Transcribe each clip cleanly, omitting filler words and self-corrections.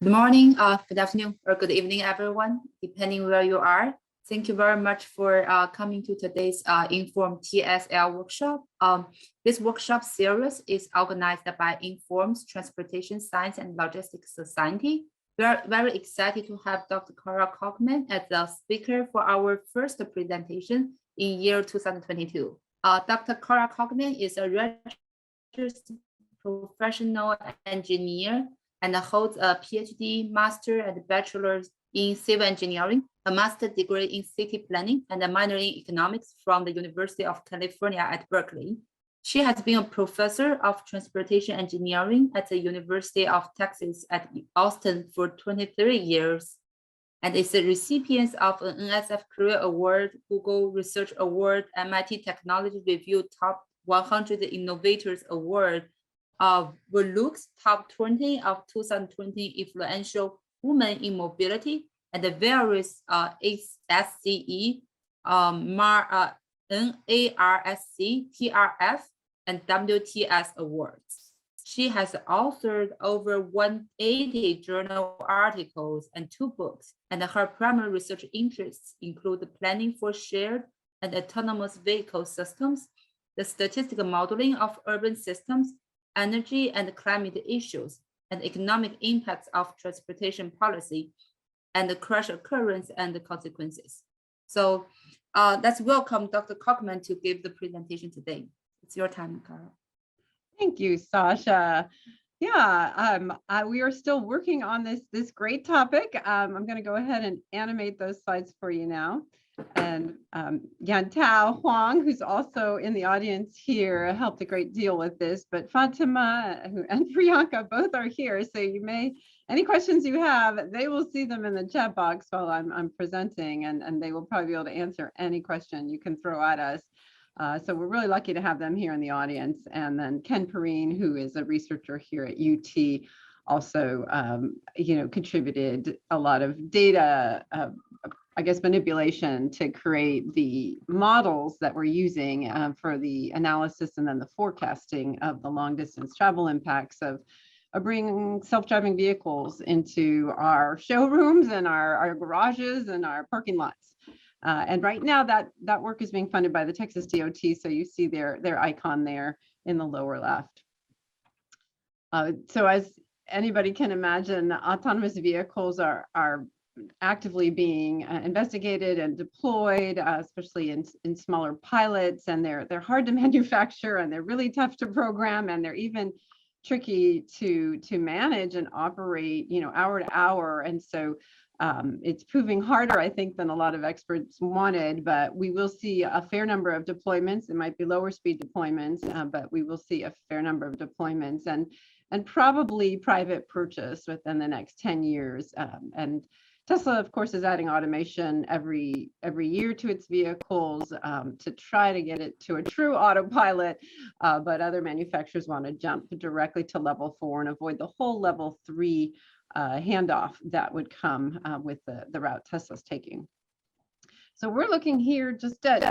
Good morning, good afternoon, or good evening, everyone, depending where you are. Thank you very much for coming to today's Inform TSL workshop. This workshop series is organized by Inform's Transportation Science and Logistics Society. We are very excited to have Dr. Kockelman as the speaker for our first presentation in year 2022. Dr. Kockelman is a registered professional engineer and holds a PhD, master, and bachelor's in civil engineering, a master's degree in city planning, and a minor in economics from the University of California at Berkeley. She has been a professor of transportation engineering at the University of Texas at Austin for 23 years, and is a recipient of an NSF CAREER Award, Google Research Award, MIT Technology Review Top 100 Innovators Award, Vulog's Top 20 of 2020 Influential Women in Mobility, and the various ASCE, NARSC, TRF, and WTS awards. She has authored over 180 journal articles and 2 books, and her primary research interests include the planning for shared and autonomous vehicle systems, the statistical modeling of urban systems, energy and climate issues, and economic impacts of transportation policy, and the crash occurrence and the consequences. So let's welcome Dr. Kockelman to give the presentation today. It's your time, Carol. Thank you, Sasha. Yeah, we are still working on this great topic. I'm going to go ahead and animate those slides for you now. And Yantao Huang, who's also in the audience here, helped a great deal with this, but Fatima and Priyanka both are here. So any questions you have, they will see them in the chat box while I'm presenting, and they will probably be able to answer any question you can throw at us. So we're really lucky to have them here in the audience. And then Ken Perrine, who is a researcher here at UT, also contributed a lot of data, I guess, manipulation to create the models that we're using for the analysis and then the forecasting of the long distance travel impacts of bringing self-driving vehicles into our showrooms and our garages and our parking lots. And right now that work is being funded by the Texas DOT. So you see their icon there in the lower left. So as anybody can imagine, autonomous vehicles are actively being investigated and deployed, especially in smaller pilots, and they're hard to manufacture, and they're really tough to program, and they're even tricky to manage and operate, hour to hour. And so it's proving harder, I think, than a lot of experts wanted, but we will see a fair number of deployments. It might be lower speed deployments, but we will see a fair number of deployments and probably private purchase within the next 10 years. And Tesla, of course, is adding automation every year to its vehicles to try to get it to a true autopilot, but other manufacturers want to jump directly to level 4 and avoid the whole level 3 handoff that would come with the route Tesla's taking. So we're looking here just at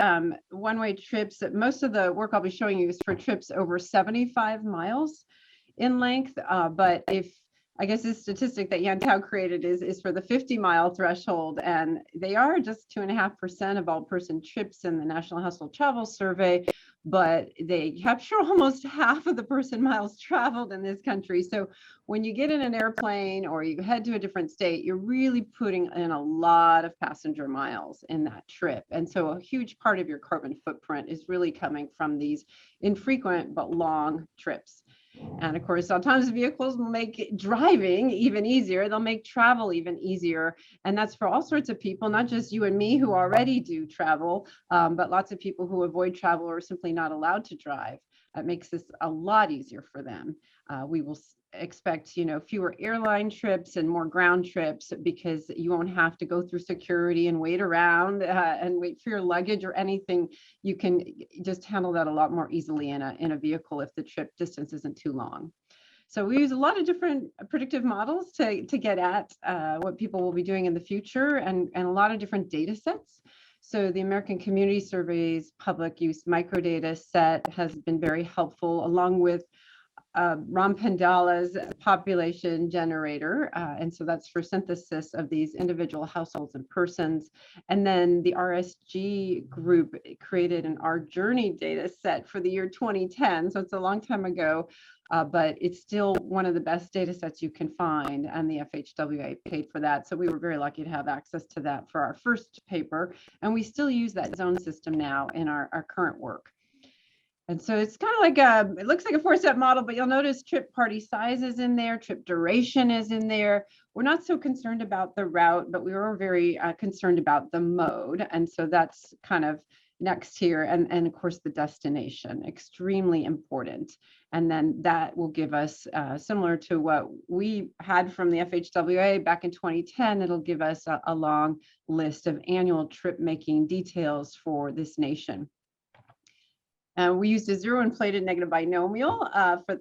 one-way trips. Most of the work I'll be showing you is for trips over 75 miles in length, but I guess this statistic that Yantao created is for the 50-mile threshold, and they are just 2.5% of all person trips in the National Household Travel Survey, but they capture almost half of the person miles traveled in this country. So when you get in an airplane or you head to a different state, you're really putting in a lot of passenger miles in that trip. And so a huge part of your carbon footprint is really coming from these infrequent but long trips. And of course, autonomous vehicles will make driving even easier. They'll make travel even easier. And that's for all sorts of people, not just you and me who already do travel, but lots of people who avoid travel or are simply not allowed to drive. It makes this a lot easier for them. We will expect, fewer airline trips and more ground trips because you won't have to go through security and wait around and wait for your luggage or anything. You can just handle that a lot more easily in a vehicle if the trip distance isn't too long. So we use a lot of different predictive models to get at what people will be doing in the future, and a lot of different data sets. So the American Community Survey's public use microdata set has been very helpful, along with Rampandala's population generator. And so that's for synthesis of these individual households and persons. And then the RSG group created an Our Journey data set for the year 2010. So it's a long time ago, but it's still one of the best data sets you can find. And the FHWA paid for that. So we were very lucky to have access to that for our first paper. And we still use that zone system now in our current work. And so it's kind of like it looks like a 4-step model, but you'll notice trip party size is in there, trip duration is in there. We're not so concerned about the route, but we were very concerned about the mode. And so that's kind of next here. And of course, the destination, extremely important. And then that will give us, similar to what we had from the FHWA back in 2010, it'll give us a long list of annual trip making details for this nation. We used a zero inflated negative binomial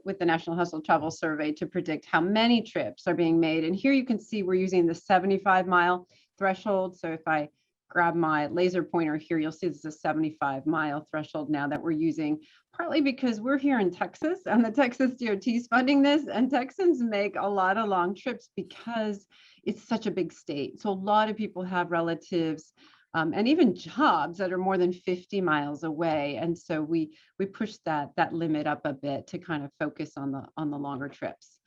with the National Household Travel Survey to predict how many trips are being made. And here you can see we're using the 75-mile threshold. So if I grab my laser pointer here, you'll see this is a 75-mile threshold now that we're using, partly because we're here in Texas and the Texas DOT is funding this, and Texans make a lot of long trips because it's such a big state. So a lot of people have relatives and even jobs that are more than 50 miles away. And so we pushed that limit up a bit to kind of focus on the longer trips.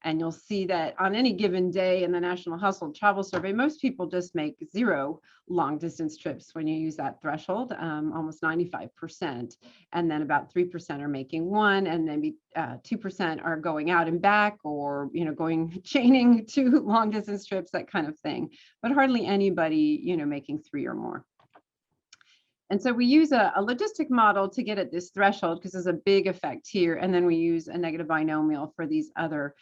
And you'll see that on any given day in the National Household Travel Survey, most people just make 0 long distance trips when you use that threshold, almost 95%. And then about 3% are making 1, and maybe 2% are going out and back, or chaining 2 long distance trips, that kind of thing. But hardly anybody, making 3 or more. And so we use a logistic model to get at this threshold because there's a big effect here. And then we use a negative binomial for these other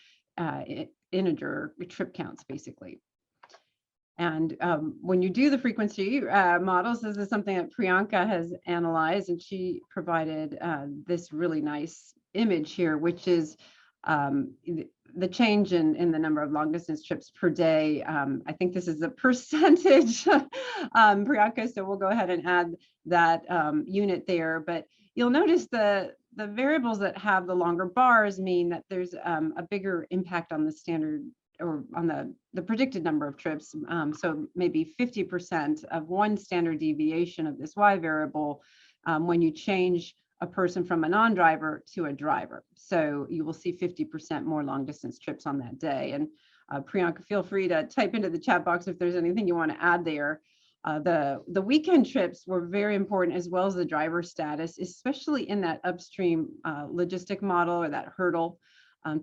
integer trip counts, basically. And when you do the frequency models, this is something that Priyanka has analyzed, and she provided this really nice image here, which is the change in the number of long distance trips per day. I think this is a percentage, Priyanka, so we'll go ahead and add that unit there. But you'll notice the variables that have the longer bars mean that there's a bigger impact on the standard, or on the predicted number of trips. So maybe 50% of one standard deviation of this Y variable when you change a person from a non-driver to a driver. So you will see 50% more long distance trips on that day. And Priyanka, feel free to type into the chat box if there's anything you want to add there. The weekend trips were very important, as well as the driver status, especially in that upstream logistic model, or that hurdle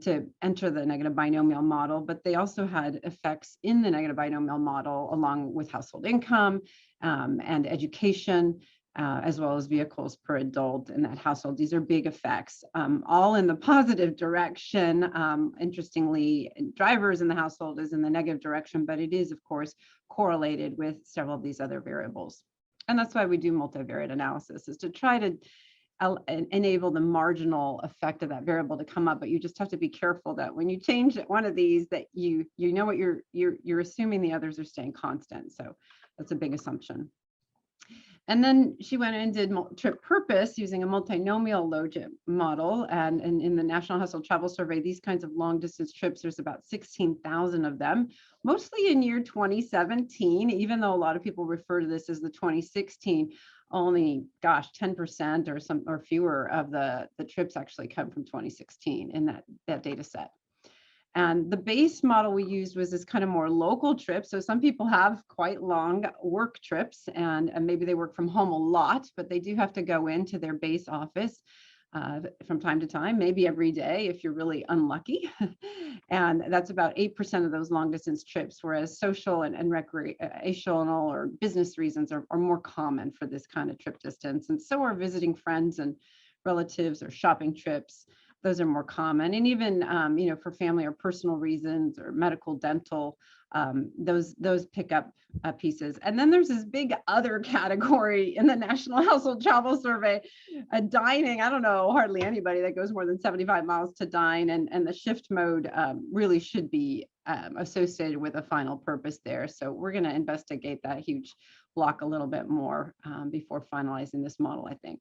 to enter the negative binomial model. But they also had effects in the negative binomial model, along with household income and education, as well as vehicles per adult in that household. These are big effects, all in the positive direction. Interestingly, drivers in the household is in the negative direction, but it is, of course, correlated with several of these other variables. And that's why we do multivariate analysis, is to try to enable the marginal effect of that variable to come up. But you just have to be careful that when you change one of these, that you know what you're assuming the others are staying constant. So that's a big assumption. And then she went and did trip purpose using a multinomial logit model. And in the National Household Travel Survey, these kinds of long distance trips, there's about 16,000 of them, mostly in year 2017, even though a lot of people refer to this as the 2016, only, 10% or fewer of the trips actually come from 2016 in that data set. And the base model we used was this kind of more local trip. So some people have quite long work trips, and maybe they work from home a lot, but they do have to go into their base office from time to time, maybe every day if you're really unlucky. And that's about 8% of those long distance trips, whereas social and recreational or business reasons are more common for this kind of trip distance. And so are visiting friends and relatives or shopping trips. Those are more common. And even, for family or personal reasons, or medical, dental, those pick up pieces. And then there's this big other category in the National Household Travel Survey, dining. I don't know hardly anybody that goes more than 75 miles to dine. And the shift mode really should be associated with a final purpose there. So we're going to investigate that huge block a little bit more before finalizing this model, I think.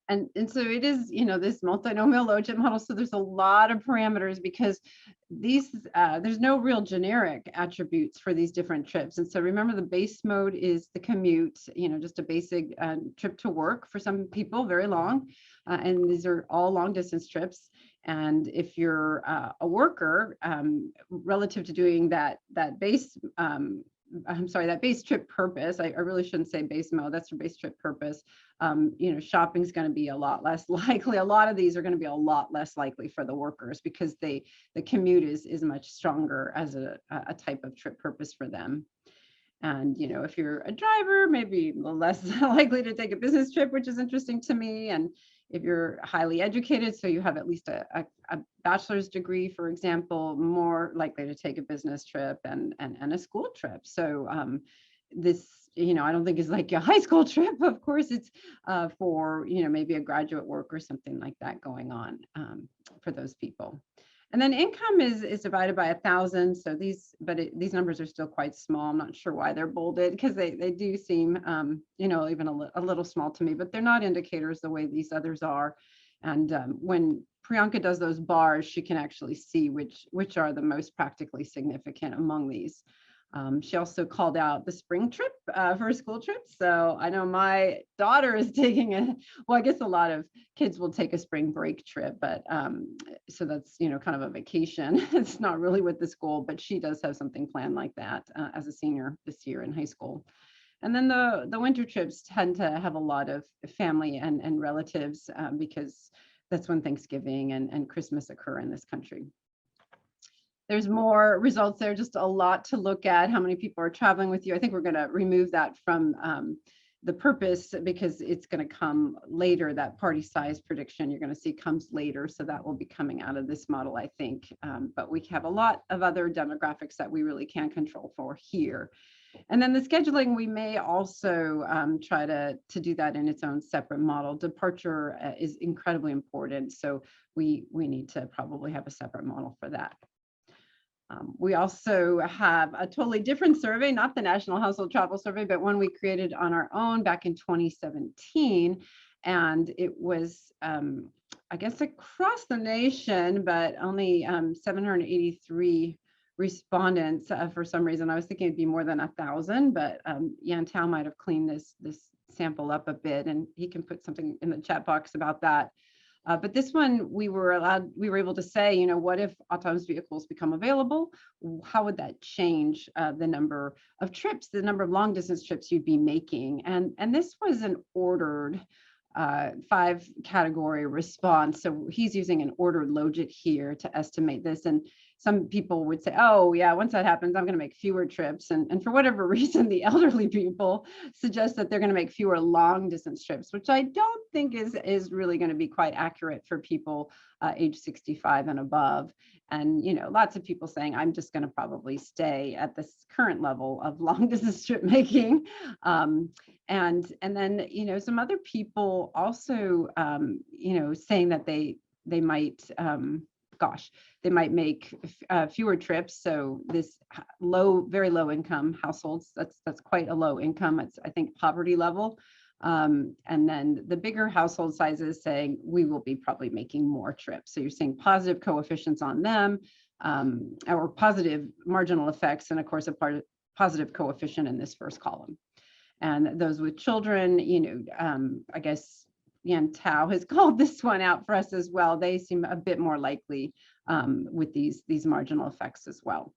And so it is, this multinomial logit model. So there's a lot of parameters because these there's no real generic attributes for these different trips. And so remember, the base mode is the commute, just a basic trip to work for some people, very long. And these are all long distance trips. And if you're a worker, relative to doing that base that base trip purpose, I really shouldn't say base mode, that's your base trip purpose. Shopping is going to be a lot less likely. A lot of these are going to be a lot less likely for the workers because the commute is much stronger as a type of trip purpose for them. And, if you're a driver, maybe less likely to take a business trip, which is interesting to me. And if you're highly educated, so you have at least a bachelor's degree, for example, more likely to take a business trip and a school trip. So this, I don't think is like a high school trip. Of course, it's for, maybe a graduate work or something like that going on for those people. And then income is divided by 1,000. So these numbers are still quite small. I'm not sure why they're bolded because they do seem, even a little small to me, but they're not indicators the way these others are. And when Priyanka does those bars, she can actually see which are the most practically significant among these. She also called out the spring trip for a school trip. So I know my daughter is taking I guess a lot of kids will take a spring break trip, but so that's, kind of a vacation. It's not really with the school, but she does have something planned like that as a senior this year in high school. And then the winter trips tend to have a lot of family and relatives because that's when Thanksgiving and Christmas occur in this country. There's more results there, just a lot to look at. How many people are traveling with you? I think we're going to remove that from the purpose because it's going to come later. That party size prediction you're going to see comes later. So that will be coming out of this model, I think. But we have a lot of other demographics that we really can't control for here. And then the scheduling, we may also try to do that in its own separate model. Departure is incredibly important. So we need to probably have a separate model for that. We also have a totally different survey, not the National Household Travel Survey, but one we created on our own back in 2017. And it was, I guess, across the nation, but only 783 respondents for some reason. I was thinking it'd be more than 1,000, but Yan Tao might have cleaned this sample up a bit, and he can put something in the chat box about that. But this one, we were able to say, what if autonomous vehicles become available? How would that change the number of trips, the number of long distance trips you'd be making? And this was an ordered 5 category response. So he's using an ordered logit here to estimate this. And some people would say, oh yeah, once that happens, I'm going to make fewer trips. And for whatever reason, the elderly people suggest that they're going to make fewer long distance trips, which I don't think is really going to be quite accurate for people age 65 and above. And, lots of people saying, I'm just going to probably stay at this current level of long distance trip making. And then, some other people also, saying that they might, they might make fewer trips. So this very low income households, that's quite a low income. It's, I think, poverty level. And then the bigger household sizes saying we will be probably making more trips. So you're seeing positive coefficients on them, or positive marginal effects, and of course a positive coefficient in this first column. And those with children, I guess Yan Tao has called this one out for us as well. They seem a bit more likely with these marginal effects as well.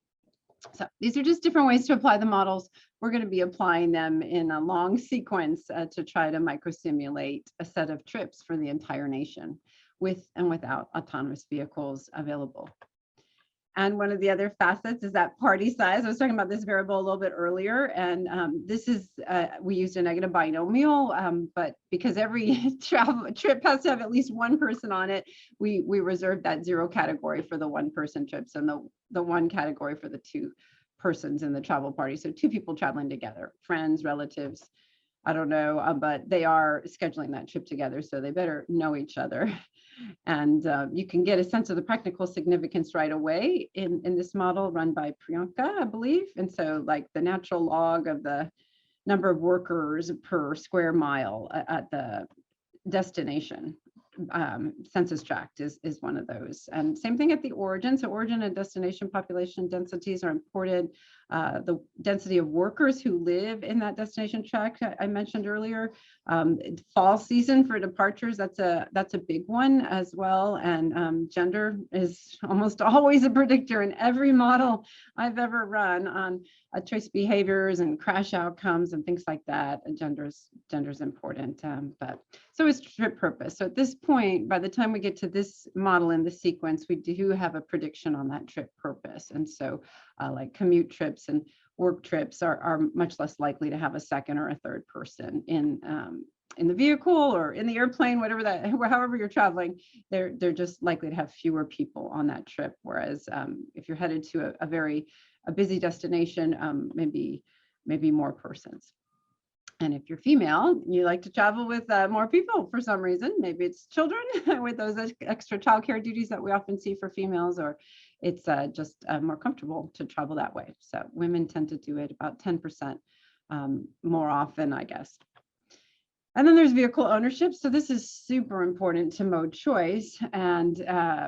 So these are just different ways to apply the models. We're going to be applying them in a long sequence to try to microsimulate a set of trips for the entire nation with and without autonomous vehicles available. And one of the other facets is that party size. I was talking about this variable a little bit earlier, and this is, we used a negative binomial, but because every trip has to have at least one person on it, we reserved that 0 category for the 1-person trips and the 1 category for the 2 persons in the travel party. So 2 people traveling together, friends, relatives, I don't know, but they are scheduling that trip together, so they better know each other. And you can get a sense of the practical significance right away in this model run by Priyanka, I believe. And so like the natural log of the number of workers per square mile at the destination. Census tract is one of those. And same thing at the origin. So origin and destination population densities are important. The density of workers who live in that destination tract I mentioned earlier. Fall season for departures, that's a big one as well. And gender is almost always a predictor in every model I've ever run on choice behaviors and crash outcomes and things like that. Gender's important, but so is trip purpose. So at this point, by the time we get to this model in the sequence, we do have a prediction on that trip purpose. And so like commute trips and work trips are much less likely to have a second or a third person in the vehicle or in the airplane, however you're traveling, they're just likely to have fewer people on that trip. Whereas if you're headed to a busy destination, maybe more persons. And if you're female, you like to travel with more people for some reason. Maybe it's children with those extra childcare duties that we often see for females, or it's just more comfortable to travel that way. So women tend to do it about 10% more often, I guess. And then there's vehicle ownership. So this is super important to mode choice. And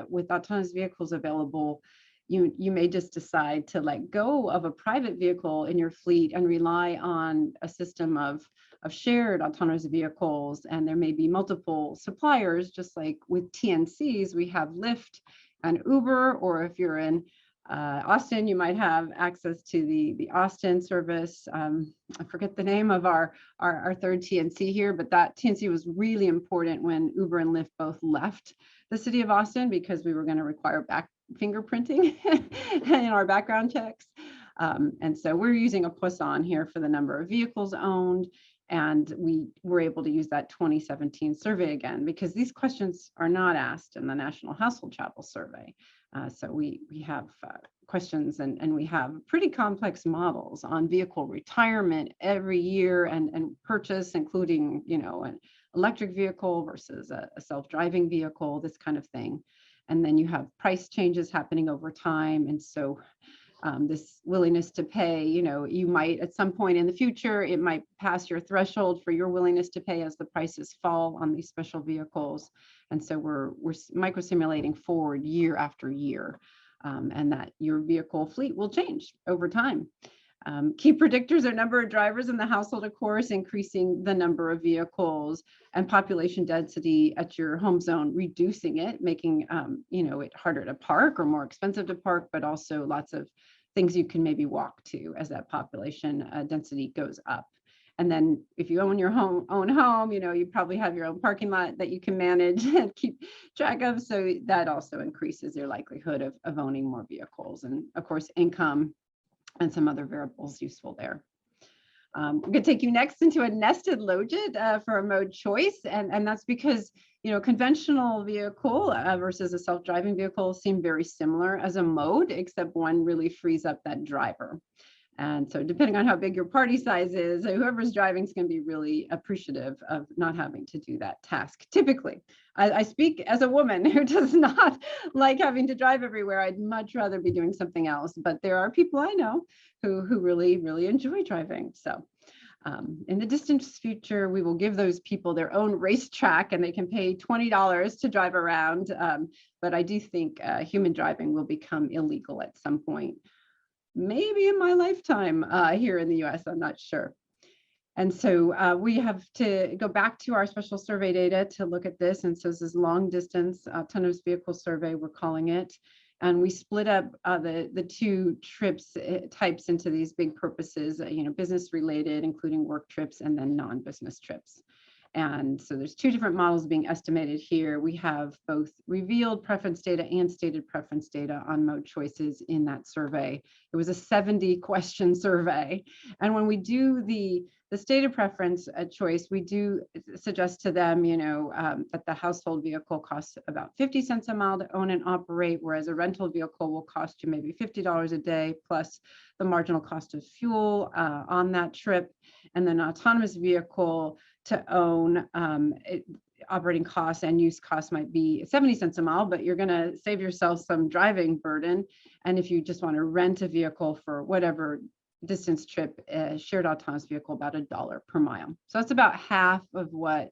with autonomous vehicles available, you may just decide to let go of a private vehicle in your fleet and rely on a system of shared autonomous vehicles. And there may be multiple suppliers, just like with TNCs, we have Lyft and Uber, or if you're in Austin, you might have access to the Austin service. I forget the name of our third TNC here, but that TNC was really important when Uber and Lyft both left the city of Austin, because we were going to require fingerprinting in our background checks. And so we're using a Poisson here for the number of vehicles owned. And we were able to use that 2017 survey again, because these questions are not asked in the National Household Travel Survey. So we have questions and we have pretty complex models on vehicle retirement every year and purchase, including, an electric vehicle versus a self-driving vehicle, this kind of thing. And then you have price changes happening over time. And so this willingness to pay, you might at some point in the future, it might pass your threshold for your willingness to pay as the prices fall on these special vehicles. And so we're microsimulating forward year after year, and that your vehicle fleet will change over time. Key predictors are number of drivers in the household, of course, increasing the number of vehicles, and population density at your home zone, reducing it, making it harder to park or more expensive to park, but also lots of things you can maybe walk to as that population density goes up. And then if you own your own home, you probably have your own parking lot that you can manage and keep track of. So that also increases your likelihood of owning more vehicles, and of course, income and some other variables useful there. We're going to take you next into a nested logit for a mode choice. And that's because, conventional vehicle versus a self-driving vehicle seem very similar as a mode, except one really frees up that driver. And so depending on how big your party size is, whoever's driving is going to be really appreciative of not having to do that task. Typically, I speak as a woman who does not like having to drive everywhere. I'd much rather be doing something else, but there are people I know who really, really enjoy driving. So in the distant future, we will give those people their own racetrack and they can pay $20 to drive around. But I do think human driving will become illegal at some point. Maybe in my lifetime here in the US, I'm not sure. And so we have to go back to our special survey data to look at this. And so this is long distance autonomous vehicle survey, we're calling it. And we split up the two trips types into these big purposes, business related, including work trips, and then non-business trips. And so there's two different models being estimated here. We have both revealed preference data and stated preference data on mode choices in that survey. It was a 70 question survey. And when we do the stated preference choice, we do suggest to them, that the household vehicle costs about 50 cents a mile to own and operate, whereas a rental vehicle will cost you maybe $50 a day, plus the marginal cost of fuel on that trip. And then an autonomous vehicle to own, operating costs and use costs might be 70 cents a mile, but you're going to save yourself some driving burden. And if you just want to rent a vehicle for whatever distance trip, shared autonomous vehicle, about $1 per mile. So that's about half of what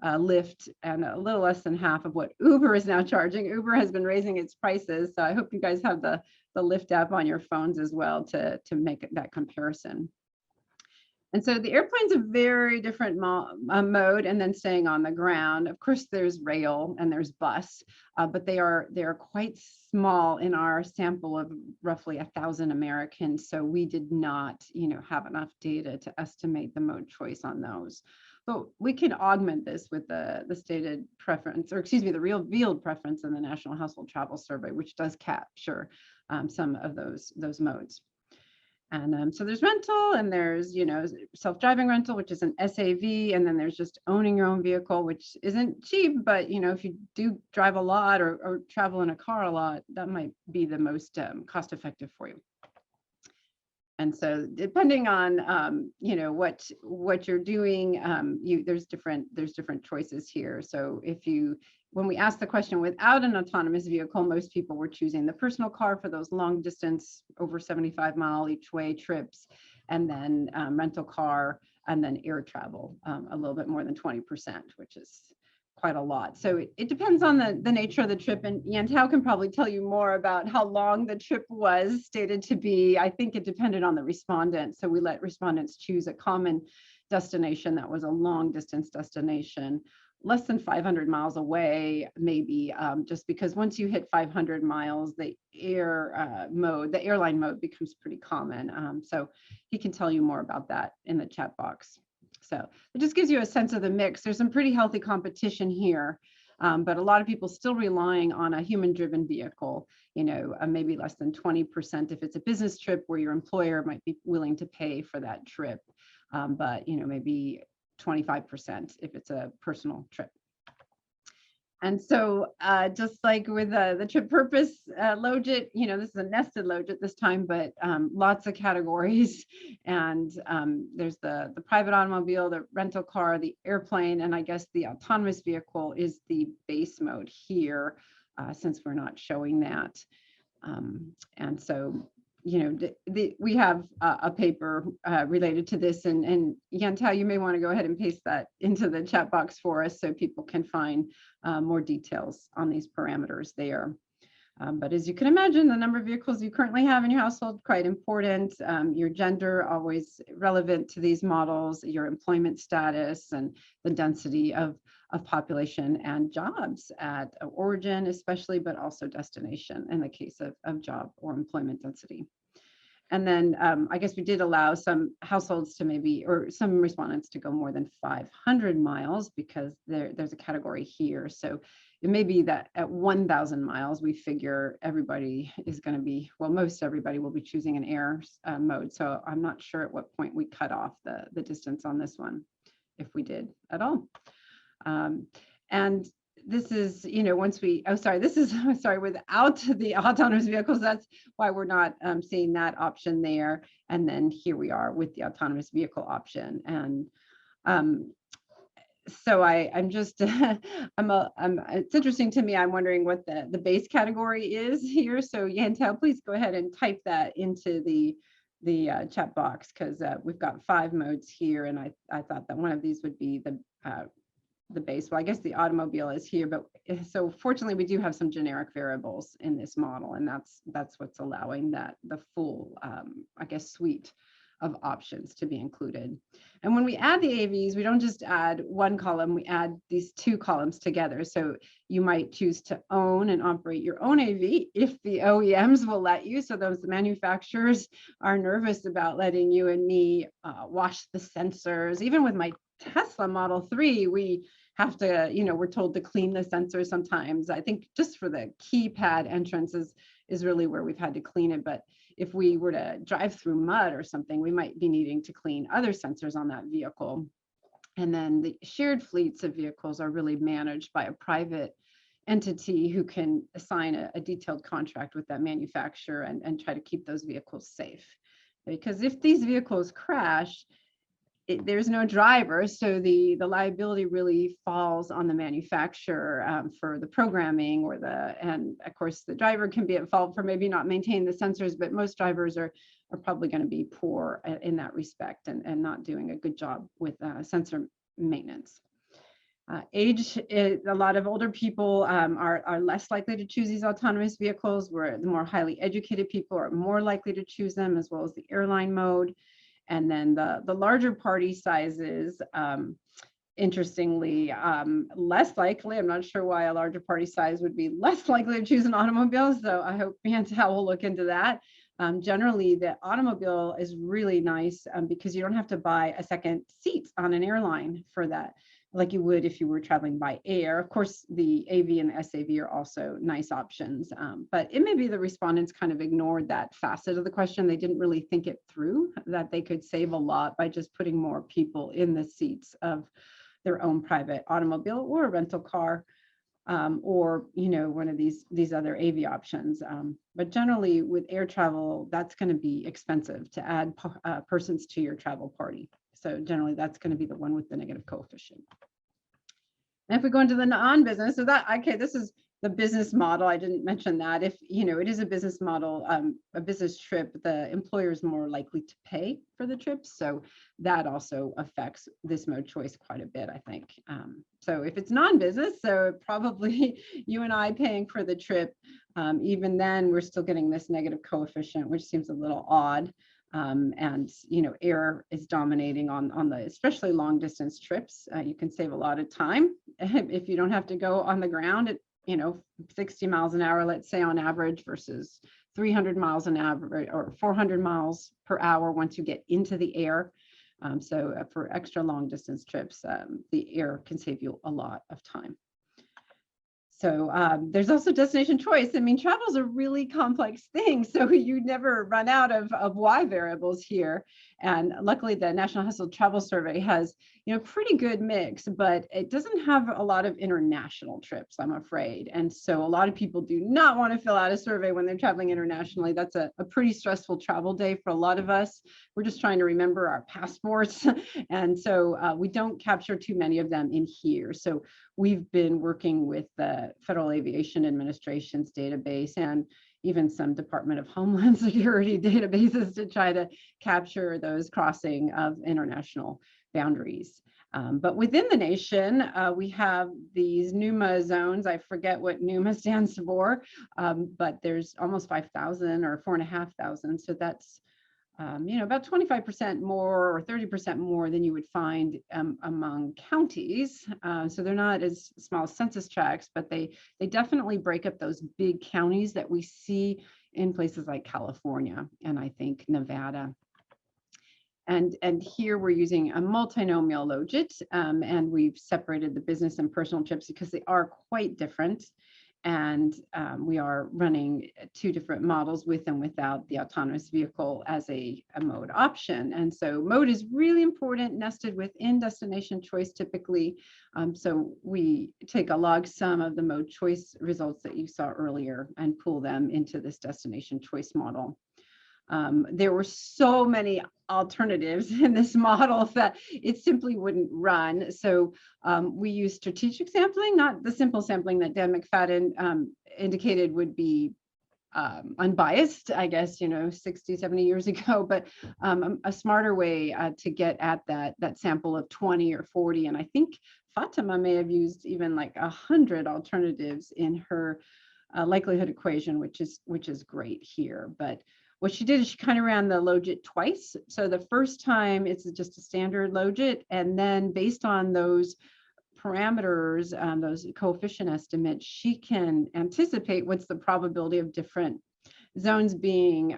Lyft and a little less than half of what Uber is now charging. Uber has been raising its prices, so I hope you guys have the Lyft app on your phones as well to make that comparison. And so the airplane's a very different mode, and then staying on the ground. Of course, there's rail and there's bus, but they are quite small in our sample of roughly 1,000 Americans. So we did not, have enough data to estimate the mode choice on those. But we can augment this with the stated preference, or excuse me, the revealed preference in the National Household Travel Survey, which does capture some of those modes. And so there's rental, and there's, self-driving rental, which is an SAV, and then there's just owning your own vehicle, which isn't cheap, but, if you do drive a lot or travel in a car a lot, that might be the most cost-effective for you. And so depending on, what you're doing, there's different choices here. So when we asked the question without an autonomous vehicle, most people were choosing the personal car for those long distance, over 75-mile each way trips, and then rental car, and then air travel, a little bit more than 20%, which is quite a lot. So it depends on the nature of the trip, and Yantel can probably tell you more about how long the trip was stated to be. I think it depended on the respondent. So we let respondents choose a common destination that was a long distance destination, less than 500 miles away, maybe, just because once you hit 500 miles, the airline mode becomes pretty common. So he can tell you more about that in the chat box. So it just gives you a sense of the mix. There's some pretty healthy competition here, but a lot of people still relying on a human-driven vehicle, maybe less than 20% if it's a business trip where your employer might be willing to pay for that trip, but maybe 25% if it's a personal trip. And so just like with the trip purpose logit, this is a nested logit this time, but lots of categories. And there's the private automobile, the rental car, the airplane, and I guess the autonomous vehicle is the base mode here, since we're not showing that. And so, we have a paper related to this, and Yantel, you may want to go ahead and paste that into the chat box for us so people can find more details on these parameters there. But as you can imagine, the number of vehicles you currently have in your household, quite important. Your gender, always relevant to these models, your employment status, and the density of population and jobs at origin, especially, but also destination in the case of job or employment density. And then I guess we did allow some households to or some respondents to go more than 500 miles because there's a category here. So it may be that at 1,000 miles, we figure everybody is going to be, most everybody will be choosing an air mode. So I'm not sure at what point we cut off the distance on this one, if we did at all. And this is, once we, without the autonomous vehicles, that's why we're not seeing that option there. And then here we are with the autonomous vehicle option. And so I'm just, it's interesting to me. I'm wondering what the base category is here. So Yantel, please go ahead and type that into the chat box, because we've got 5 modes here. And I thought that one of these would be the base. Well, I guess the automobile is here, but so fortunately we do have some generic variables in this model, and that's what's allowing the full, I guess, suite of options to be included. And when we add the AVs, we don't just add one column, we add these 2 columns together. So you might choose to own and operate your own AV if the OEMs will let you. So those manufacturers are nervous about letting you and me wash the sensors. Even with my Tesla Model 3, we have to, we're told to clean the sensors sometimes. I think just for the keypad entrance is really where we've had to clean it. But if we were to drive through mud or something, we might be needing to clean other sensors on that vehicle. And then the shared fleets of vehicles are really managed by a private entity who can assign a detailed contract with that manufacturer and try to keep those vehicles safe. Because if these vehicles crash, there's no driver, so the liability really falls on the manufacturer for the programming and of course the driver can be at fault for maybe not maintaining the sensors, but most drivers are probably going to be poor in that respect and not doing a good job with sensor maintenance. Age, a lot of older people are less likely to choose these autonomous vehicles, where the more highly educated people are more likely to choose them, as well as the airline mode. And then the larger party sizes, interestingly, less likely. I'm not sure why a larger party size would be less likely to choose an automobile. So I hope Bantal will look into that. Generally, the automobile is really nice because you don't have to buy a second seat on an airline for that, like you would if you were traveling by air. Of course, the AV and the SAV are also nice options, but it may be the respondents kind of ignored that facet of the question. They didn't really think it through, that they could save a lot by just putting more people in the seats of their own private automobile or a rental car, or one of these other AV options. But generally with air travel, that's going to be expensive to add persons to your travel party. So generally that's going to be the one with the negative coefficient. And if we go into the non-business, so that, okay, this is the business model. I didn't mention that. If it is a business model, a business trip, the employer is more likely to pay for the trip. So that also affects this mode choice quite a bit, I think. So if it's non-business, so probably you and I paying for the trip, even then we're still getting this negative coefficient, which seems a little odd. And air is dominating on the especially long distance trips. You can save a lot of time if you don't have to go on the ground at 60 miles an hour, let's say on average, versus 300 miles an average or 400 miles per hour once you get into the air. So for extra long distance trips, the air can save you a lot of time. So there's also destination choice. I mean, travel is a really complex thing, so you never run out of why variables here. And luckily, the National Household Travel Survey has, pretty good mix, but it doesn't have a lot of international trips, I'm afraid. And so a lot of people do not want to fill out a survey when they're traveling internationally. That's a pretty stressful travel day for a lot of us. We're just trying to remember our passports. And so we don't capture too many of them in here. So we've been working with the Federal Aviation Administration's database and even some Department of Homeland Security databases to try to capture those crossing of international boundaries. But within the nation, we have these NUMA zones. I forget what NUMA stands for, but there's almost 5,000 or 4,500. So that's about 25% more or 30% more than you would find among counties. So they're not as small as census tracts, but they definitely break up those big counties that we see in places like California and I think Nevada. And here we're using a multinomial logit, and we've separated the business and personal trips because they are quite different. And we are running two different models with and without the autonomous vehicle as a mode option. And so mode is really important, nested within destination choice typically. So we take a log sum of the mode choice results that you saw earlier and pull them into this destination choice model. There were so many alternatives in this model that it simply wouldn't run. So we use strategic sampling, not the simple sampling that Dan McFadden indicated would be unbiased, I guess, 60, 70 years ago, but a smarter way to get at that sample of 20 or 40. And I think Fatima may have used even like 100 alternatives in her likelihood equation, which is great here. But what she did is she kind of ran the logit twice. So the first time it's just a standard logit, and then based on those parameters, those coefficient estimates, she can anticipate what's the probability of different zones being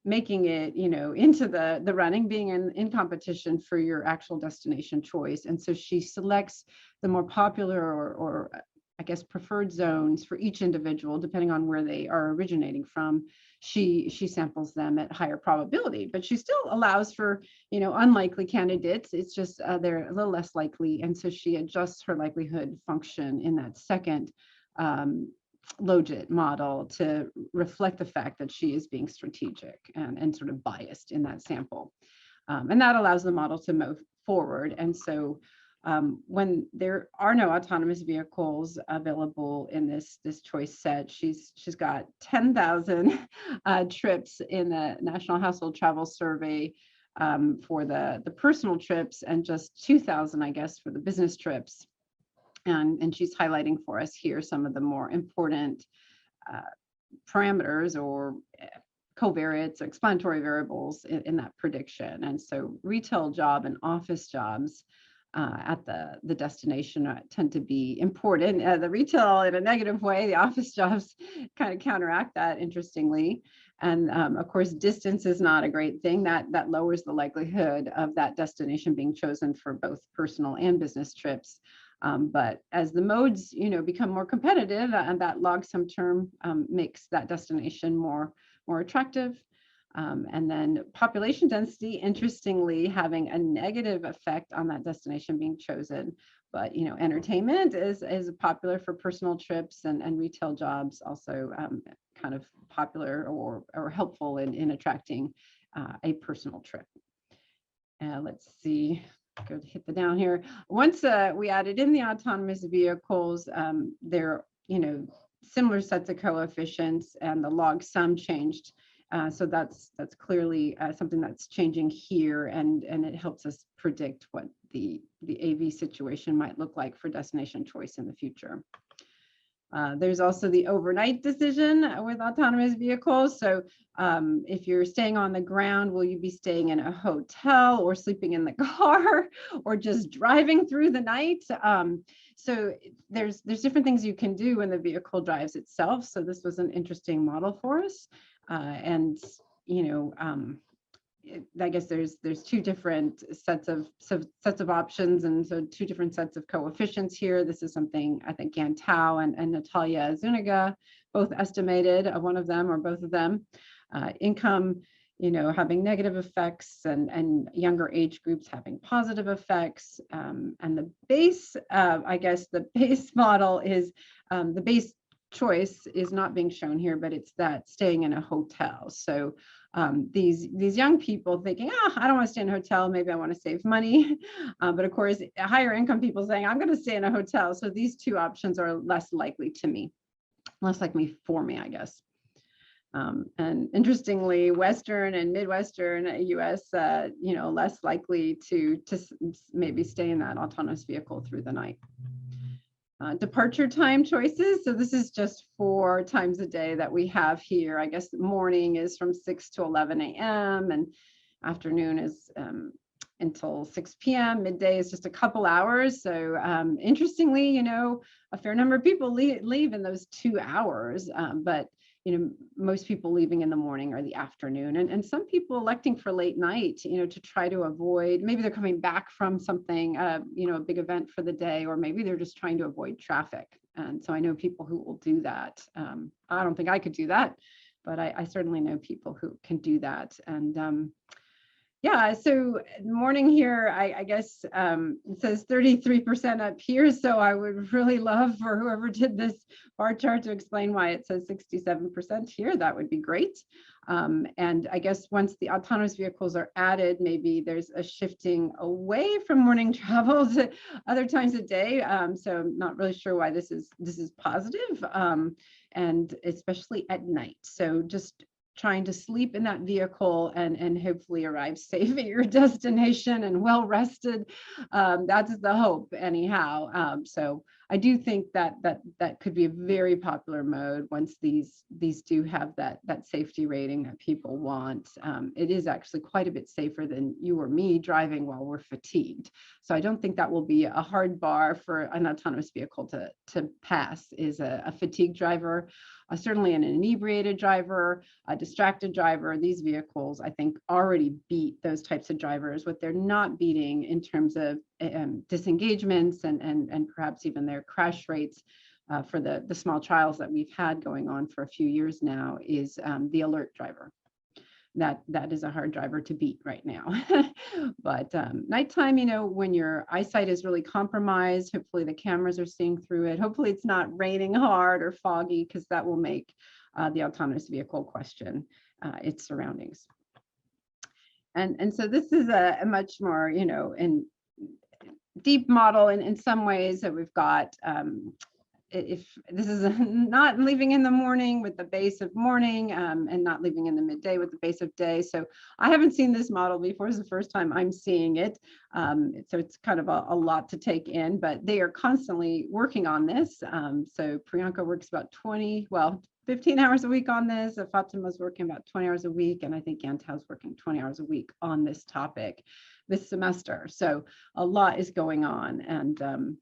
making it, into the running, being in competition for your actual destination choice. And so she selects the more popular or I guess preferred zones for each individual, depending on where they are originating from. She samples them at higher probability, but she still allows for, unlikely candidates. It's just they're a little less likely. And so she adjusts her likelihood function in that second logit model to reflect the fact that she is being strategic and sort of biased in that sample. And that allows the model to move forward. And so when there are no autonomous vehicles available in this choice set, she's got 10,000 trips in the National Household Travel Survey for the personal trips, and just 2,000, I guess, for the business trips. And she's highlighting for us here some of the more important parameters or covariates or explanatory variables in that prediction. And so retail job and office jobs at the destination tend to be important. The retail in a negative way, the office jobs kind of counteract that, interestingly. And of course, distance is not a great thing. That lowers the likelihood of that destination being chosen for both personal and business trips. But as the modes, become more competitive, and that log sum term makes that destination more attractive. And then population density, interestingly, having a negative effect on that destination being chosen. But entertainment is popular for personal trips, and retail jobs also kind of popular or helpful in attracting a personal trip. Let's see. Go to hit the down here. Once we added in the autonomous vehicles, there similar sets of coefficients, and the log sum changed. So that's clearly something that's changing here, and it helps us predict what the AV situation might look like for destination choice in the future. There's also the overnight decision with autonomous vehicles. So if you're staying on the ground, will you be staying in a hotel or sleeping in the car or just driving through the night? So there's different things you can do when the vehicle drives itself. So this was an interesting model for us. And I guess there's two different sets of options, and so two different sets of coefficients here. This is something I think Gantau and Natalia Zuniga both estimated, one of them or both of them. Income, having negative effects, and younger age groups having positive effects. And the base, I guess the base model is the base choice is not being shown here, but it's that staying in a hotel. So these young people thinking, I don't want to stay in a hotel, maybe I want to save money. But of course, higher income people saying, I'm going to stay in a hotel. So these two options are less likely for me, I guess. And interestingly, Western and Midwestern US, less likely to maybe stay in that autonomous vehicle through the night. Departure time choices. So this is just 4 times a day that we have here. I guess morning is from 6 to 11 a.m. and afternoon is until 6 p.m. Midday is just a couple hours. So interestingly, a fair number of people leave in those 2 hours, but most people leaving in the morning or the afternoon, and some people electing for late night, to try to avoid, maybe they're coming back from something, a big event for the day, or maybe they're just trying to avoid traffic. And so I know people who will do that. I don't think I could do that, but I certainly know people who can do that. And yeah, so morning here, I guess it says 33% up here. So I would really love for whoever did this bar chart to explain why it says 67% here. That would be great. And I guess once the autonomous vehicles are added, maybe there's a shifting away from morning travel to other times of day. So I'm not really sure why this is positive, and especially at night. So just trying to sleep in that vehicle and hopefully arrive safe at your destination and well rested. That's the hope anyhow. So I do think that could be a very popular mode once these do have that safety rating that people want. It is actually quite a bit safer than you or me driving while we're fatigued. So I don't think that will be a hard bar for an autonomous vehicle to pass, is a fatigued driver. Certainly an inebriated driver, a distracted driver. These vehicles, I think, already beat those types of drivers. What they're not beating in terms of disengagements and perhaps even their crash rates for the small trials that we've had going on for a few years now is the alert driver. That is a hard driver to beat right now. But nighttime, when your eyesight is really compromised, hopefully the cameras are seeing through it. Hopefully it's not raining hard or foggy, because that will make the autonomous vehicle question its surroundings. And so this is a much more, in deep model in some ways that we've got if this is not leaving in the morning with the base of morning and not leaving in the midday with the base of day. So I haven't seen this model before. It's the first time I'm seeing it. So it's kind of a lot to take in, but they are constantly working on this. So Priyanka works about 15 hours a week on this. Fatima's working about 20 hours a week. And I think Yantel's working 20 hours a week on this topic this semester. So a lot is going on.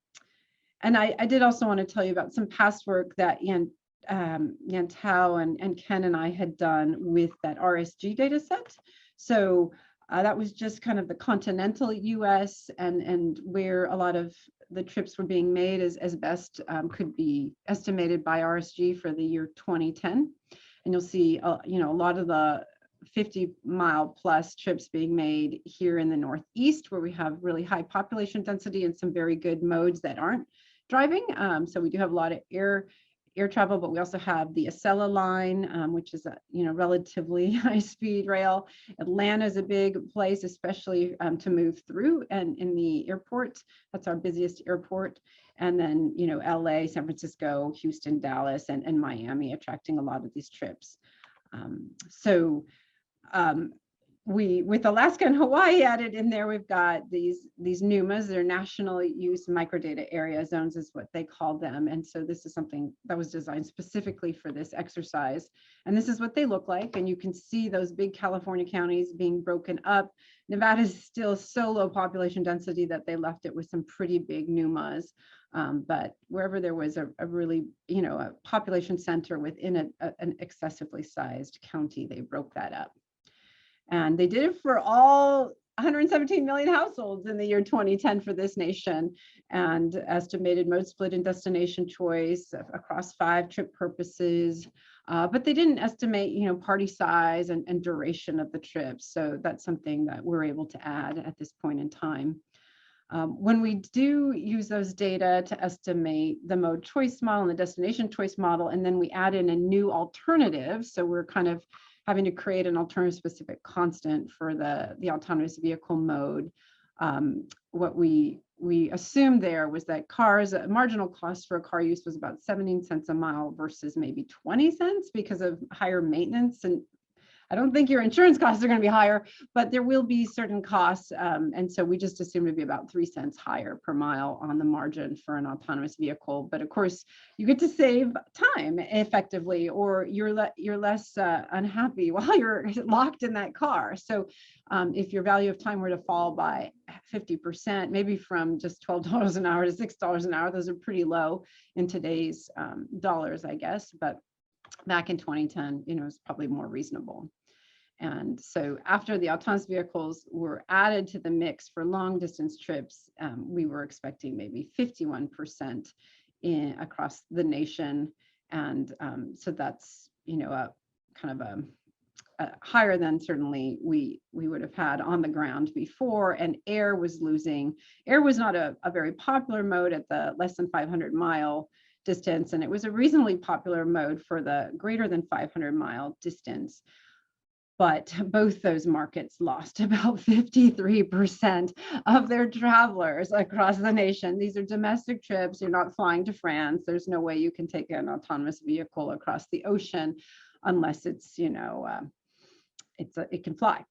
And I did also want to tell you about some past work that Yantel and Ken and I had done with that RSG data set. So that was just kind of the continental US and where a lot of the trips were being made as best could be estimated by RSG for the year 2010. And you'll see, a lot of the 50-mile plus trips being made here in the Northeast, where we have really high population density and some very good modes that aren't driving. So we do have a lot of air travel, but we also have the Acela line, which is a relatively high speed rail. Atlanta is a big place, especially to move through, and in the airport, that's our busiest airport. And then LA, San Francisco, Houston, Dallas, and Miami attracting a lot of these trips. With Alaska and Hawaii added in there, we've got these NUMAs. They're national use microdata area zones is what they call them. And so this is something that was designed specifically for this exercise. And this is what they look like. And you can see those big California counties being broken up. Nevada is still so low population density that they left it with some pretty big NUMAs. But wherever there was a really, a population center within an excessively sized county, they broke that up. And they did it for all 117 million households in the year 2010 for this nation, and estimated mode split and destination choice across 5 trip purposes. But they didn't estimate, party size and duration of the trips. So that's something that we're able to add at this point in time. When we do use those data to estimate the mode choice model and the destination choice model, and then we add in a new alternative, so we're kind of having to create an alternative specific constant for the autonomous vehicle mode. What we assumed there was that marginal cost for a car use was about 17 cents a mile versus maybe 20 cents because of higher maintenance. And I don't think your insurance costs are going to be higher, but there will be certain costs. And so we just assumed it'd be about 3 cents higher per mile on the margin for an autonomous vehicle. But of course, you get to save time effectively, or you're less unhappy while you're locked in that car. So if your value of time were to fall by 50%, maybe from just $12 an hour to $6 an hour, those are pretty low in today's dollars, I guess. But back in 2010, it's probably more reasonable. And so after the autonomous vehicles were added to the mix for long distance trips, we were expecting maybe 51% across the nation. And so that's, a kind of a higher than certainly we would have had on the ground before. And air was not a very popular mode at the less than 500 mile distance, and it was a reasonably popular mode for the greater than 500 mile distance. But both those markets lost about 53% of their travelers across the nation. These are domestic trips. You're not flying to France. There's no way you can take an autonomous vehicle across the ocean unless it's, it can fly.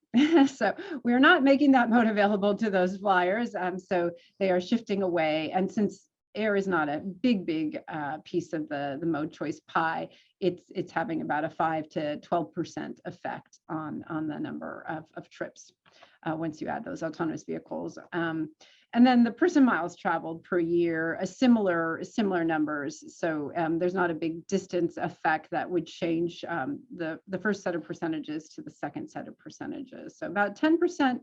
So we're not making that mode available to those flyers. So they are shifting away. And since air is not a big piece of the mode choice pie, it's having about a 5 to 12% effect on the number of trips once you add those autonomous vehicles. And then the person miles traveled per year, similar numbers. So there's not a big distance effect that would change the first set of percentages to the second set of percentages. So about 10%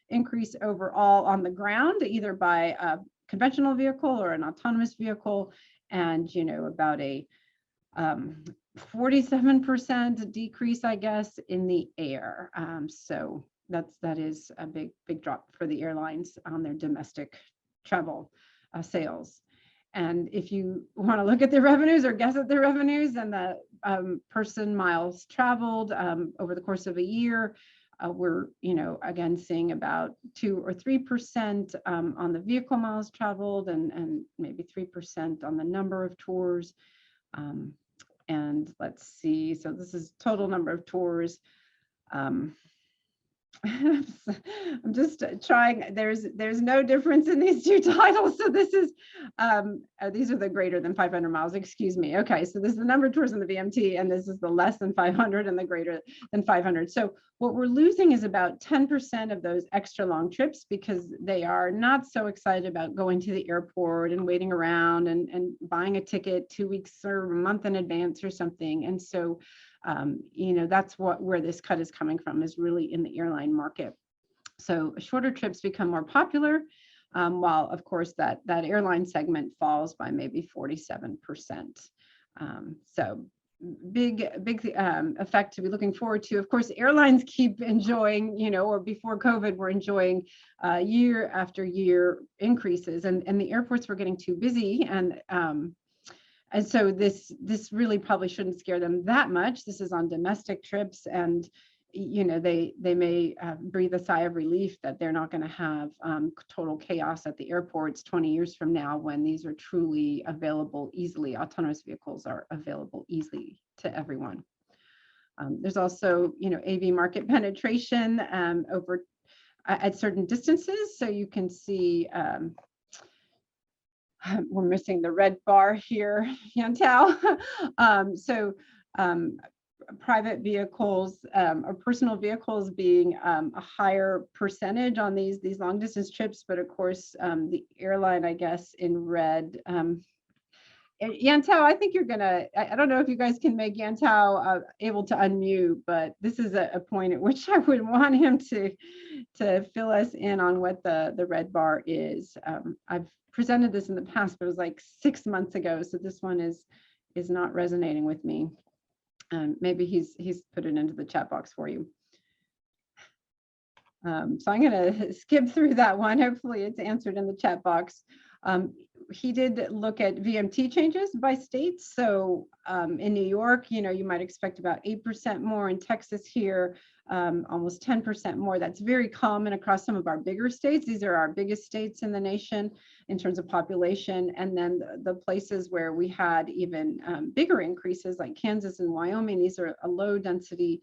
increase overall on the ground, either by a conventional vehicle or an autonomous vehicle, and about a 47% decrease, I guess, in the air. So that is a big drop for the airlines on their domestic travel sales. And if you want to look at their revenues or guess at their revenues and the person miles traveled over the course of a year, we're, again, seeing about 2 or 3% on the vehicle miles traveled, and maybe 3% on the number of tours. And let's see, so this is total number of tours. I'm just trying, there's no difference in these two titles. So this is, these are the greater than 500 miles, excuse me. Okay, so this is the number of tours in the VMT, and this is the less than 500 and the greater than 500. So what we're losing is about 10% of those extra long trips, because they are not so excited about going to the airport and waiting around and buying a ticket 2 weeks or a month in advance or something. And so that's where this cut is coming from, is really in the airline market. So shorter trips become more popular, while of course that airline segment falls by maybe 47%. So big effect to be looking forward to. Of course, airlines keep enjoying, or before COVID, were enjoying year after year increases, and the airports were getting too busy, and so this really probably shouldn't scare them that much. This is on domestic trips, and they may breathe a sigh of relief that they're not going to have total chaos at the airports 20 years from now, when these are truly available easily. Autonomous vehicles are available easily to everyone. There's also AV market penetration over at certain distances. So you can see. We're missing the red bar here, Yantao. Private vehicles or personal vehicles being a higher percentage on these long distance trips, but of course the airline, I guess, in red. Yantao, I think you're gonna, I don't know if you guys can make Yantao able to unmute, but this is a point at which I would want him to fill us in on what the red bar is. I've presented this in the past, but it was like 6 months ago, so this one is not resonating with me. Maybe he's put it into the chat box for you. So I'm going to skip through that one. Hopefully it's answered in the chat box. He did look at VMT changes by states. So in New York, you might expect about 8% more. In Texas here, almost 10% more. That's very common across some of our bigger states. These are our biggest states in the nation in terms of population. And then the places where we had even bigger increases, like Kansas and Wyoming, these are a low density,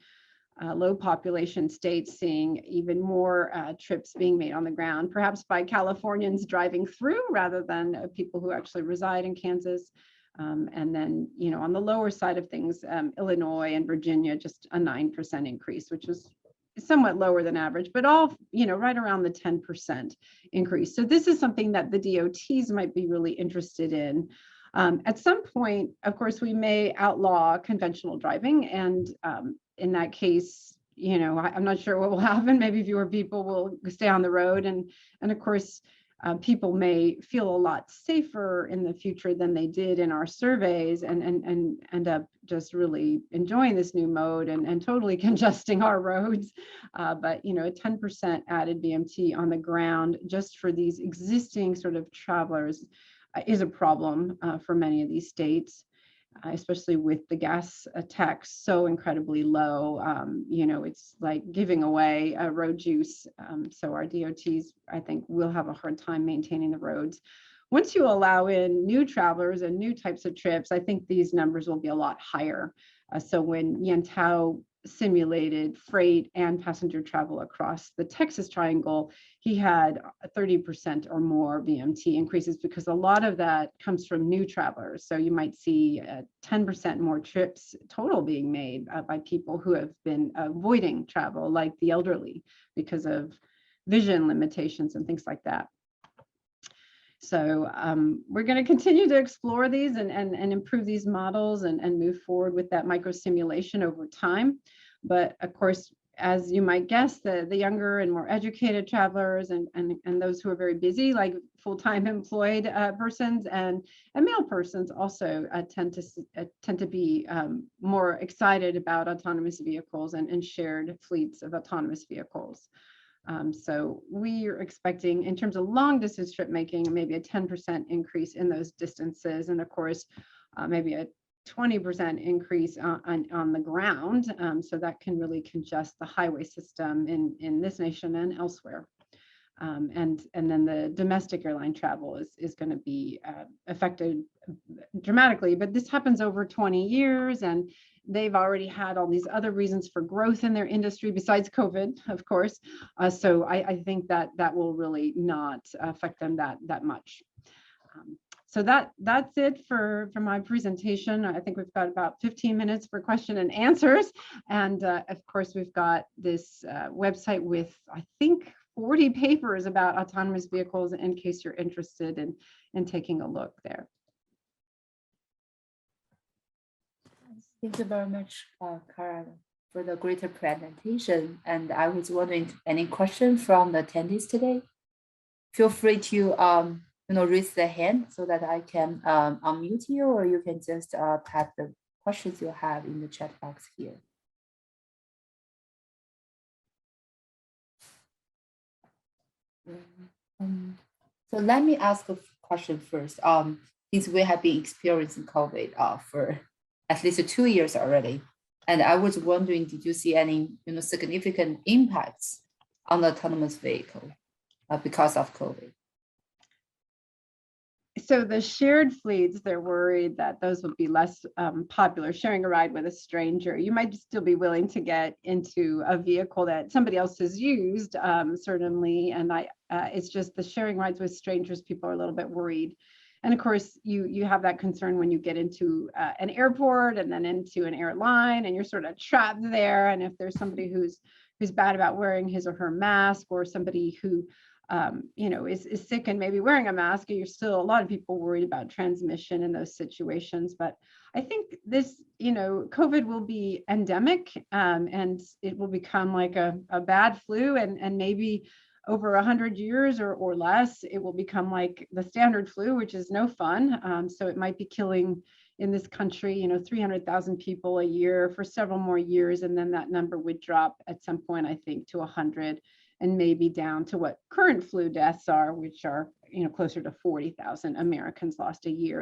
low population states, seeing even more trips being made on the ground, perhaps by Californians driving through rather than people who actually reside in Kansas. And then, on the lower side of things, Illinois and Virginia, just a 9% increase, which was somewhat lower than average, but all, right around the 10% increase. So this is something that the DOTs might be really interested in. At some point, of course, we may outlaw conventional driving, and in that case, I'm not sure what will happen. Maybe fewer people will stay on the road, and of course, people may feel a lot safer in the future than they did in our surveys, and end up just really enjoying this new mode and totally congesting our roads. But a 10% added VMT on the ground just for these existing sort of travelers is a problem for many of these states, especially with the gas tax so incredibly low. It's like giving away road juice. So our DOTs, I think, will have a hard time maintaining the roads. Once you allow in new travelers and new types of trips, I think these numbers will be a lot higher. So when Yantao simulated freight and passenger travel across the Texas Triangle, he had 30% or more VMT increases, because a lot of that comes from new travelers. So you might see 10% more trips total being made by people who have been avoiding travel, like the elderly, because of vision limitations and things like that. So we're going to continue to explore these and improve these models and move forward with that micro simulation over time. But of course, as you might guess, the younger and more educated travelers and those who are very busy, like full-time employed persons and male persons, also tend to be more excited about autonomous vehicles and shared fleets of autonomous vehicles. So we are expecting, in terms of long distance trip making, maybe a 10% increase in those distances, and of course, maybe a 20% increase on the ground. So that can really congest the highway system in this nation and elsewhere. And then the domestic airline travel is going to be affected dramatically, but this happens over 20 years, and they've already had all these other reasons for growth in their industry besides COVID, of course. So I think that will really not affect them that much. So that's it for my presentation. I think we've got about 15 minutes for question and answers. And of course, we've got this website with, I think, 40 papers about autonomous vehicles in case you're interested in taking a look there. Thank you very much, Cara, for the great presentation. And I was wondering, any questions from the attendees today? Feel free to raise the hand so that I can unmute you, or you can just type the questions you have in the chat box here. So let me ask a question first. Since we have been experiencing COVID for at least 2 years already, and I was wondering, did you see any significant impacts on the autonomous vehicle because of COVID? So the shared fleets, they're worried that those would be less popular. Sharing a ride with a stranger, you might still be willing to get into a vehicle that somebody else has used, certainly. And it's just the sharing rides with strangers, people are a little bit worried. And of course, you have that concern when you get into an airport and then into an airline, and you're sort of trapped there. And if there's somebody who's bad about wearing his or her mask, or somebody who is sick and maybe wearing a mask, you're still, a lot of people worried about transmission in those situations. But I think this, COVID will be endemic, and it will become like a bad flu, and maybe over 100 years or less, it will become like the standard flu, which is no fun. So it might be killing in this country, 300,000 people a year for several more years. And then that number would drop at some point, I think, to 100, and maybe down to what current flu deaths are, which are closer to 40,000 Americans lost a year.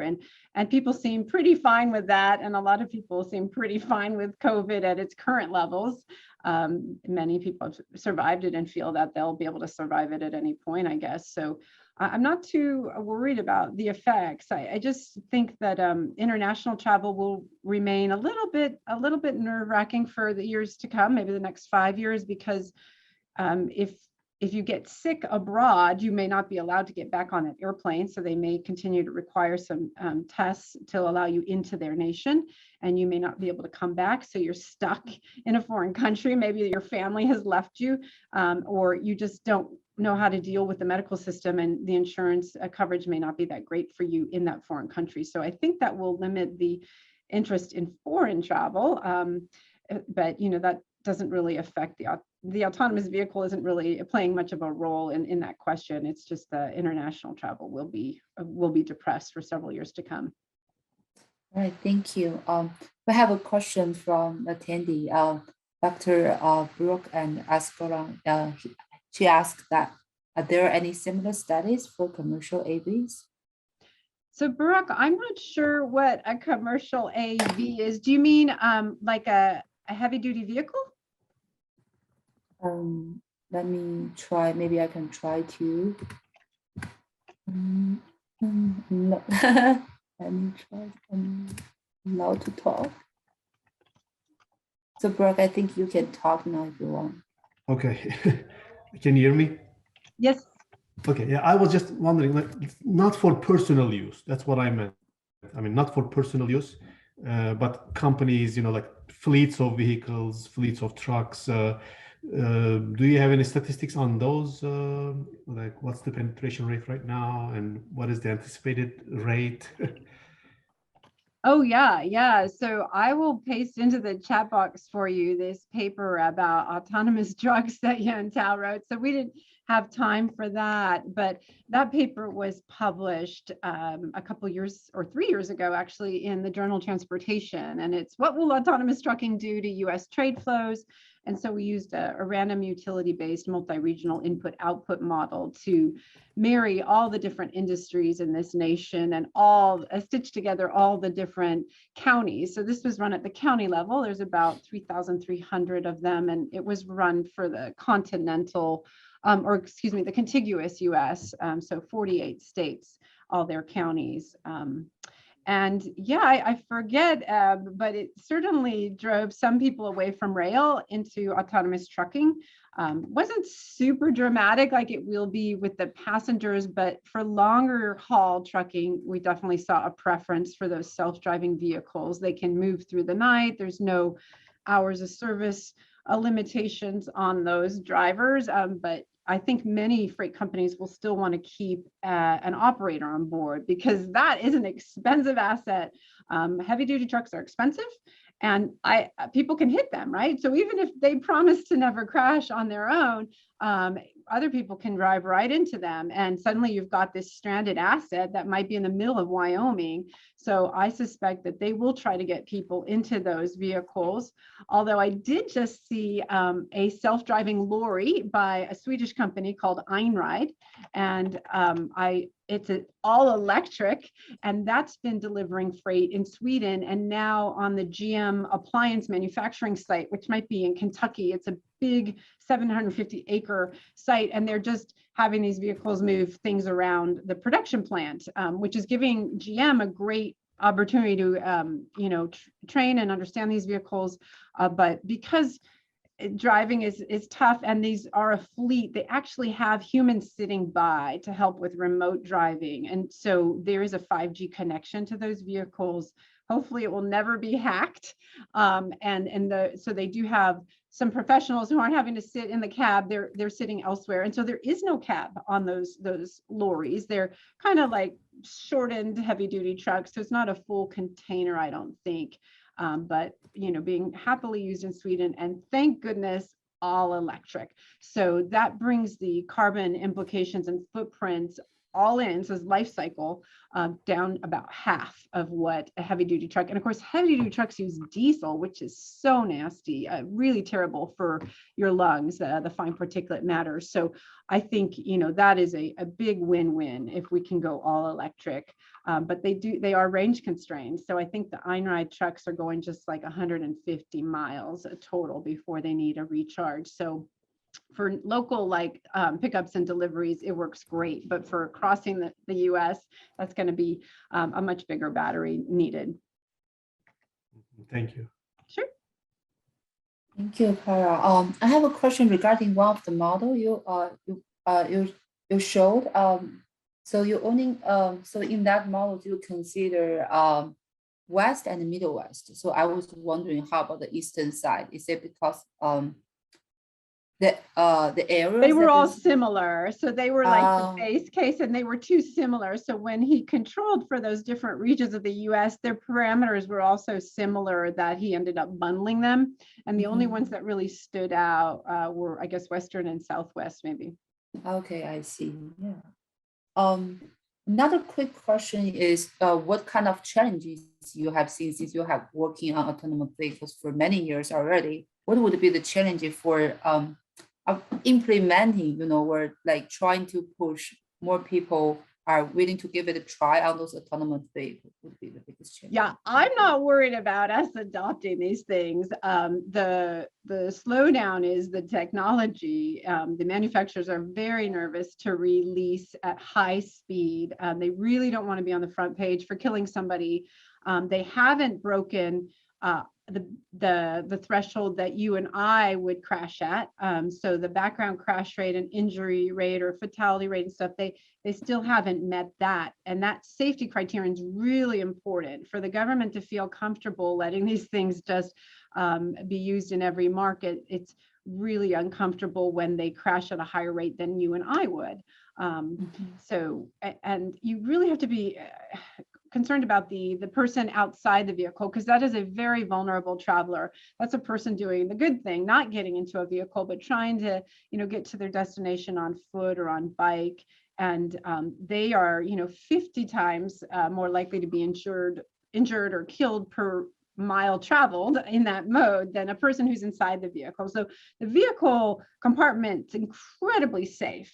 And people seem pretty fine with that. And a lot of people seem pretty fine with COVID at its current levels. Many people have survived it and feel that they'll be able to survive it at any point, I guess. So I'm not too worried about the effects. I just think that international travel will remain a little bit nerve-wracking for the years to come, maybe the next 5 years, because if you get sick abroad, you may not be allowed to get back on an airplane. So they may continue to require some tests to allow you into their nation, and you may not be able to come back. So you're stuck in a foreign country. Maybe your family has left you, or you just don't know how to deal with the medical system, and the insurance coverage may not be that great for you in that foreign country. So I think that will limit the interest in foreign travel. But that doesn't really affect the autonomous vehicle, isn't really playing much of a role in that question. It's just the international travel will be depressed for several years to come. All right, thank you. We have a question from attendee, Dr. Brooke and Ascoran. She asked that, are there any similar studies for commercial AVs? So Brooke, I'm not sure what a commercial AV is. Do you mean like a heavy duty vehicle? Let me try, maybe I can try to. No. Let me try. I'm allowed to talk. So Brooke, I think you can talk now if you want. Okay. Can you hear me? Yes. Okay. Yeah, I was just wondering, like, not for personal use. That's what I meant. I mean, not for personal use, but companies, like fleets of vehicles, fleets of trucks. Do you have any statistics on those? Like, what's the penetration rate right now, and what is the anticipated rate? Oh, yeah. So I will paste into the chat box for you this paper about autonomous trucks that Yan Tao wrote. So we didn't have time for that, but that paper was published a couple years or 3 years ago, actually, in the journal Transportation. And it's what will autonomous trucking do to US trade flows And so we used a random utility-based multi-regional input-output model to marry all the different industries in this nation and stitch together all the different counties. So this was run at the county level. There's about 3,300 of them, and it was run for the continental, the contiguous US, so 48 states, all their counties. And yeah, I forget, but it certainly drove some people away from rail into autonomous trucking. Wasn't super dramatic like it will be with the passengers, but for longer haul trucking, we definitely saw a preference for those self-driving vehicles. They can move through the night. There's no hours of service limitations on those drivers, but I think many freight companies will still want to keep an operator on board because that is an expensive asset. Heavy duty trucks are expensive, and people can hit them, right? So even if they promise to never crash on their own, other people can drive right into them, and suddenly you've got this stranded asset that might be in the middle of Wyoming. So I suspect that they will try to get people into those vehicles. Although I did just see a self-driving lorry by a Swedish company called Einride, and it's all electric, and that's been delivering freight in Sweden and now on the GM appliance manufacturing site, which might be in Kentucky. It's a big 750-acre site, and they're just having these vehicles move things around the production plant, which is giving GM a great opportunity to train and understand these vehicles. But because driving is tough and these are a fleet, they actually have humans sitting by to help with remote driving, and so there is a 5G connection to those vehicles. Hopefully it will never be hacked, so they do have some professionals who aren't having to sit in the cab. They're sitting elsewhere, and so there is no cab on those lorries. They're kind of like shortened heavy duty trucks, so it's not a full container, I don't think. But being happily used in Sweden, and thank goodness all electric. So that brings the carbon implications and footprints all in, so life cycle, down about half of what a heavy duty truck. And of course, heavy duty trucks use diesel, which is so nasty, really terrible for your lungs, the fine particulate matter. So I think, that is a big win-win if we can go all electric. But they are range constrained. So I think the Einride trucks are going just like 150 miles total before they need a recharge. So for local pickups and deliveries, it works great. But for crossing the US, that's going to be a much bigger battery needed. Thank you. Sure. Thank you, Kara. I have a question regarding one of the model you showed. So you're owning. So in that model, do you consider West and Middle West? So I was wondering, how about the eastern side? Is it because the areas they were all similar, so they were like the base case, and they were too similar. So when he controlled for those different regions of the US, their parameters were also similar, that he ended up bundling them, and the only ones that really stood out were, I guess, Western and Southwest, maybe. Okay, I see. Yeah. Another quick question is, what kind of challenges you have seen since you have working on autonomous vehicles for many years already? What would be the challenge for implementing, or like trying to push more people are willing to give it a try on those autonomous vehicles would be the biggest challenge? Yeah, I'm not worried about us adopting these things. The slowdown is the technology. The manufacturers are very nervous to release at high speed. They really don't want to be on the front page for killing somebody. They haven't broken the threshold that you and I would crash at. So the background crash rate and injury rate or fatality rate and stuff, they still haven't met that. And that safety criterion is really important for the government to feel comfortable letting these things just be used in every market. It's really uncomfortable when they crash at a higher rate than you and I would. So, and you really have to be concerned about the person outside the vehicle, because that is a very vulnerable traveler. That's a person doing the good thing, not getting into a vehicle, but trying to, get to their destination on foot or on bike. And they are, 50 times more likely to be injured or killed per mile traveled in that mode than a person who's inside the vehicle. So the vehicle compartment's incredibly safe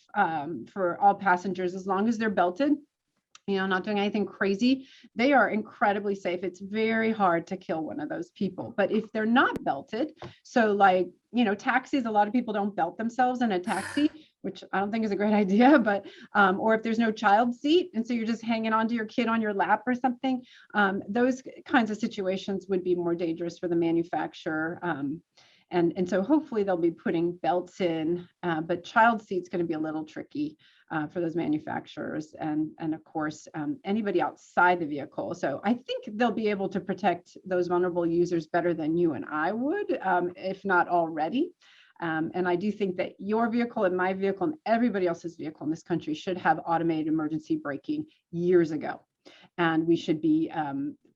for all passengers as long as they're belted, you know, not doing anything crazy. They are incredibly safe. It's very hard to kill one of those people. But if they're not belted, so like, you know, taxis, a lot of people don't belt themselves in a taxi, which I don't think is a great idea, but, or if there's no child seat, and so you're just hanging onto your kid on your lap or something, those kinds of situations would be more dangerous for the manufacturer. And so hopefully they'll be putting belts in, but child seat's going to be a little tricky for those manufacturers, and of course anybody outside the vehicle. So I think they'll be able to protect those vulnerable users better than you and I would, if not already. And I do think that your vehicle and my vehicle and everybody else's vehicle in this country should have automated emergency braking years ago. And we should be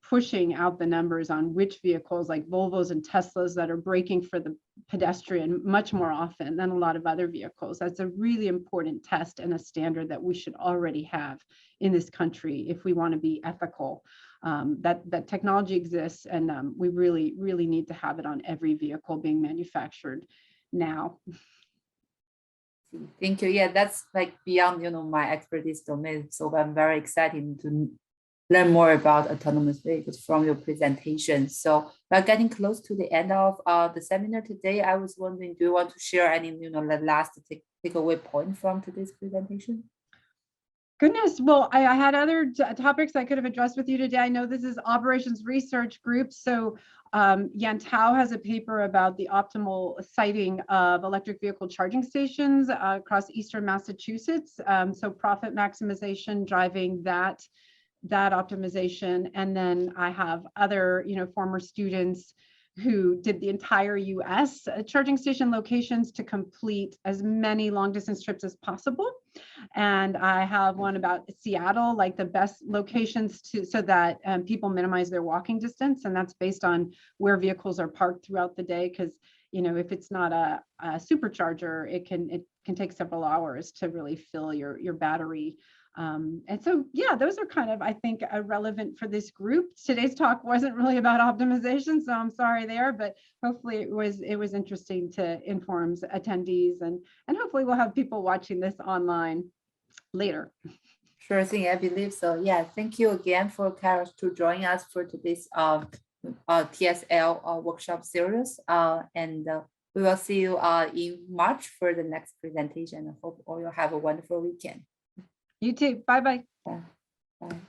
pushing out the numbers on which vehicles like Volvos and Teslas that are braking for the pedestrian much more often than a lot of other vehicles. That's a really important test and a standard that we should already have in this country if we want to be ethical. That technology exists, and we really, really need to have it on every vehicle being manufactured now. Thank you. Yeah, that's like beyond, you know, my expertise domain. So I'm very excited to learn more about autonomous vehicles from your presentation. So we're getting close to the end of the seminar today. I was wondering, do you want to share any, you know, the last takeaway point from today's presentation? Goodness, well, I had other topics I could have addressed with you today. I know this is operations research group. So Yan Tao has a paper about the optimal siting of electric vehicle charging stations across Eastern Massachusetts. So profit maximization, driving that optimization. And then I have other, you know, former students who did the entire US charging station locations to complete as many long distance trips as possible. And I have one about Seattle, like the best locations so that people minimize their walking distance. And that's based on where vehicles are parked throughout the day. Because, you know, if it's not a supercharger, it can take several hours to really fill your battery. And so, yeah, those are kind of, I think, relevant for this group. Today's talk wasn't really about optimization, so I'm sorry there, but hopefully it was interesting to inform attendees, and hopefully we'll have people watching this online later. Sure thing, I believe so. Yeah, thank you again for Kara to join us for today's TSL workshop series, and we will see you in March for the next presentation. I hope all you have a wonderful weekend. You too. Bye-bye. Bye.